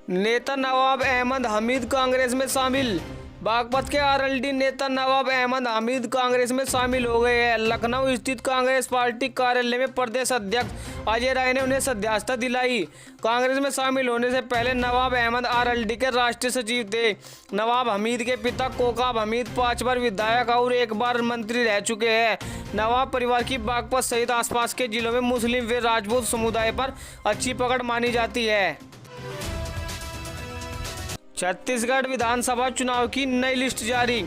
नेता नवाब अहमद हमीद कांग्रेस में शामिल। बागपत के आरएलडी नेता नवाब अहमद हमीद कांग्रेस में शामिल हो गए हैं। लखनऊ स्थित कांग्रेस पार्टी कार्यालय में प्रदेश अध्यक्ष अजय राय ने उन्हें सदस्यता दिलाई। कांग्रेस में शामिल होने से पहले नवाब अहमद आरएलडी के राष्ट्रीय सचिव थे। नवाब हमीद के पिता कोकाब हमीद 5 बार विधायक और 1 बार मंत्री रह चुके हैं। नवाब परिवार की बागपत सहित आसपास के जिलों में मुस्लिम व राजपूत समुदाय पर अच्छी पकड़ मानी जाती है। छत्तीसगढ़ विधानसभा चुनाव की नई लिस्ट जारी।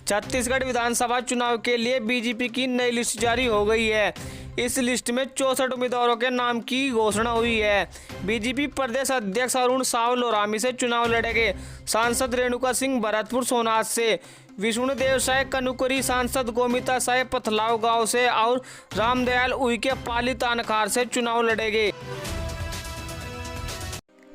छत्तीसगढ़ विधानसभा चुनाव के लिए बीजेपी की नई लिस्ट जारी हो गई है। इस लिस्ट में 64 उम्मीदवारों के नाम की घोषणा हुई है। बीजेपी प्रदेश अध्यक्ष अरुण साव लोरामी से चुनाव लड़ेंगे। सांसद रेणुका सिंह भरतपुर सोनाथ से, विष्णुदेव साय कनुकरी सांसद गोमिता साय पथलाव गांव से और रामदयाल उइके पाली तानखार से चुनाव लड़ेंगे।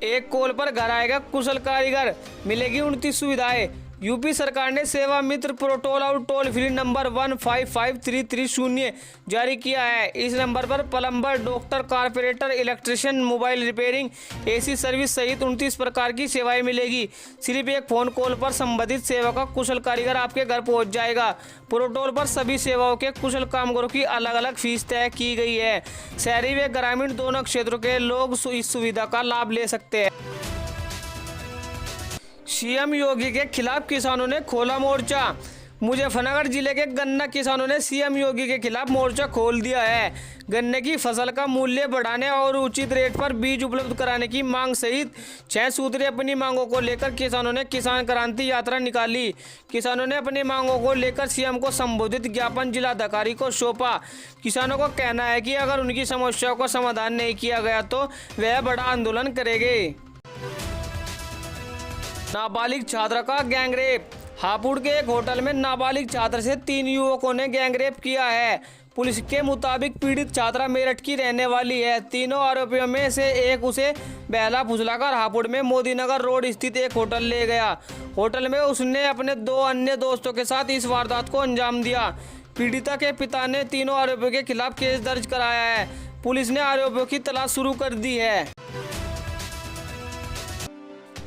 एक कॉल पर घर आएगा कुशल कारीगर, मिलेगी 29 सुविधाएं। यूपी सरकार ने सेवा मित्र प्रोटोल और टोल फ्री नंबर 155330 जारी किया है। इस नंबर पर plumber, doctor, carpenter, electrician, mobile repairing, AC service सहित 29 प्रकार की सेवाएं मिलेगी। सिर्फ एक फोन कॉल पर संबंधित सेवा का कुशल कारीगर आपके घर पहुंच जाएगा। प्रोटोल पर सभी सेवाओं के कुशल कामगारों की अलग अलग फीस तय की गई है। शहरी व ग्रामीण दोनों क्षेत्रों के लोग इस सुविधा का लाभ ले सकते हैं। सीएम योगी के खिलाफ किसानों ने खोला मोर्चा। मुजफ्फरनगर जिले के गन्ना किसानों ने सीएम योगी के खिलाफ मोर्चा खोल दिया है। गन्ने की फसल का मूल्य बढ़ाने और उचित रेट पर बीज उपलब्ध कराने की मांग सहित 6 सूत्रीय अपनी मांगों को लेकर किसानों ने किसान क्रांति यात्रा निकाली। किसानों ने अपनी मांगों को लेकर सीएम को संबोधित ज्ञापन जिलाधिकारी को सौंपा। किसानों को कहना है कि अगर उनकी समस्याओं का समाधान नहीं किया गया तो वह बड़ा आंदोलन करेंगे। नाबालिग छात्रा का गैंगरेप। हापुड़ के एक होटल में नाबालिग छात्र से 3 युवकों ने गैंगरेप किया है। पुलिस के मुताबिक पीड़ित छात्रा मेरठ की रहने वाली है। तीनों आरोपियों में से एक उसे बहला फुसलाकर हापुड़ में मोदीनगर रोड स्थित एक होटल ले गया। होटल में उसने अपने 2 अन्य दोस्तों के साथ इस वारदात को अंजाम दिया। पीड़िता के पिता ने तीनों आरोपियों के खिलाफ केस दर्ज कराया है। पुलिस ने आरोपियों की तलाश शुरू कर दी है।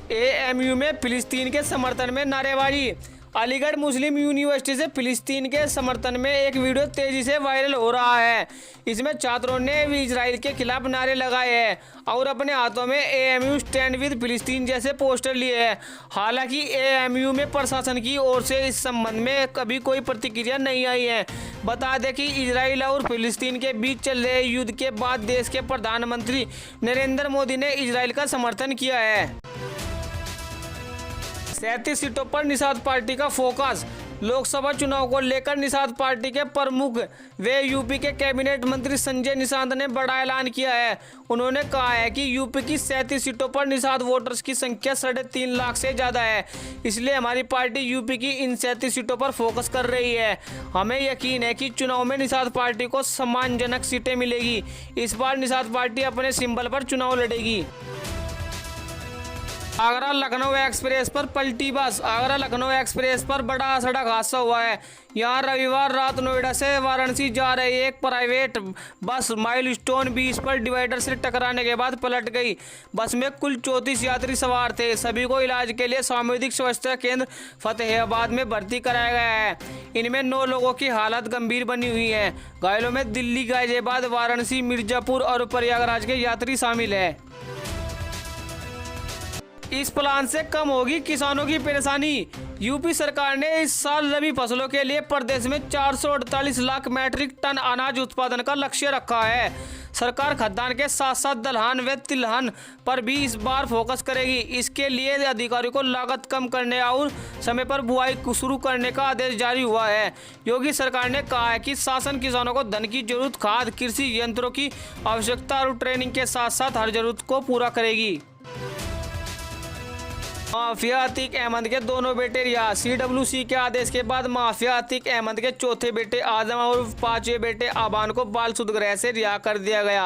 एएमयू में फिलिस्तीन के समर्थन में नारेबाजी। अलीगढ़ मुस्लिम यूनिवर्सिटी से फिलिस्तीन के समर्थन में एक वीडियो तेजी से वायरल हो रहा है। इसमें छात्रों ने भी इजराइल के खिलाफ नारे लगाए हैं और अपने हाथों में एएमयू स्टैंड विद फिलिस्तीन जैसे पोस्टर लिए हैं। हालांकि एएमयू में प्रशासन की ओर से इस संबंध में कभी कोई प्रतिक्रिया नहीं आई है। बता दें कि इजराइल और फिलिस्तीन के बीच चल रहे युद्ध के बाद देश के प्रधानमंत्री नरेंद्र मोदी ने इजराइल का समर्थन किया है। 37 सीटों पर निषाद पार्टी का फोकस। लोकसभा चुनाव को लेकर निषाद पार्टी के प्रमुख वे यूपी के कैबिनेट मंत्री संजय निषाद ने बड़ा ऐलान किया है। उन्होंने कहा है कि यूपी की 37 सीटों पर निषाद वोटर्स की संख्या 3.5 लाख से ज़्यादा है, इसलिए हमारी पार्टी यूपी की इन 37 सीटों पर फोकस कर रही है। हमें यकीन है कि चुनाव में निषाद पार्टी को सम्मानजनक सीटें मिलेगी। इस बार निषाद पार्टी अपने सिंबल पर चुनाव लड़ेगी। आगरा लखनऊ एक्सप्रेस पर पलटी बस। आगरा लखनऊ एक्सप्रेस पर बड़ा सड़क हादसा हुआ है। यहां रविवार रात नोएडा से वाराणसी जा रही एक प्राइवेट बस माइलस्टोन 20 पर डिवाइडर से टकराने के बाद पलट गई। बस में कुल 34 यात्री सवार थे। सभी को इलाज के लिए सामुदायिक स्वास्थ्य केंद्र फतेहाबाद में भर्ती कराया गया है। इनमें 9 लोगों की हालत गंभीर बनी हुई है। घायलों में दिल्ली, गाजियाबाद, वाराणसी, मिर्जापुर और प्रयागराज के यात्री शामिल है। इस प्लान से कम होगी किसानों की परेशानी। यूपी सरकार ने इस साल रबी फसलों के लिए प्रदेश में 448 लाख मैट्रिक टन अनाज उत्पादन का लक्ष्य रखा है। सरकार खाद्यान्न के साथ साथ दलहन व तिलहन पर भी इस बार फोकस करेगी। इसके लिए अधिकारियों को लागत कम करने और समय पर बुआई शुरू करने का आदेश जारी हुआ है। योगी सरकार ने कहा है कि शासन किसानों को धन की जरूरत, खाद, कृषि यंत्रों की आवश्यकता और ट्रेनिंग के साथ साथ हर जरूरत को पूरा करेगी। माफिया अतीक अहमद के दोनों बेटे रिहा। सीडब्ल्यूसी के आदेश के बाद माफिया अतीक अहमद के चौथे बेटे आजम और 5वें बेटे आबान को बाल सुधगृह से रिहा कर दिया गया।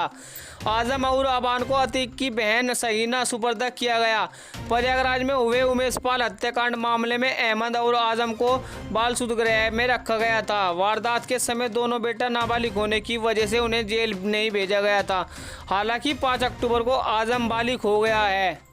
आजम और आबान को अतीक की बहन सहीना सुपर्द किया गया। प्रयागराज में हुए उमेश पाल हत्याकांड मामले में अहमद और आजम को बाल सुधगृह में रखा गया था। वारदात के समय दोनों बेटा नाबालिग होने की वजह से उन्हें जेल नहीं भेजा गया था। हालांकि 5 अक्टूबर को आजम बालिग हो गया है।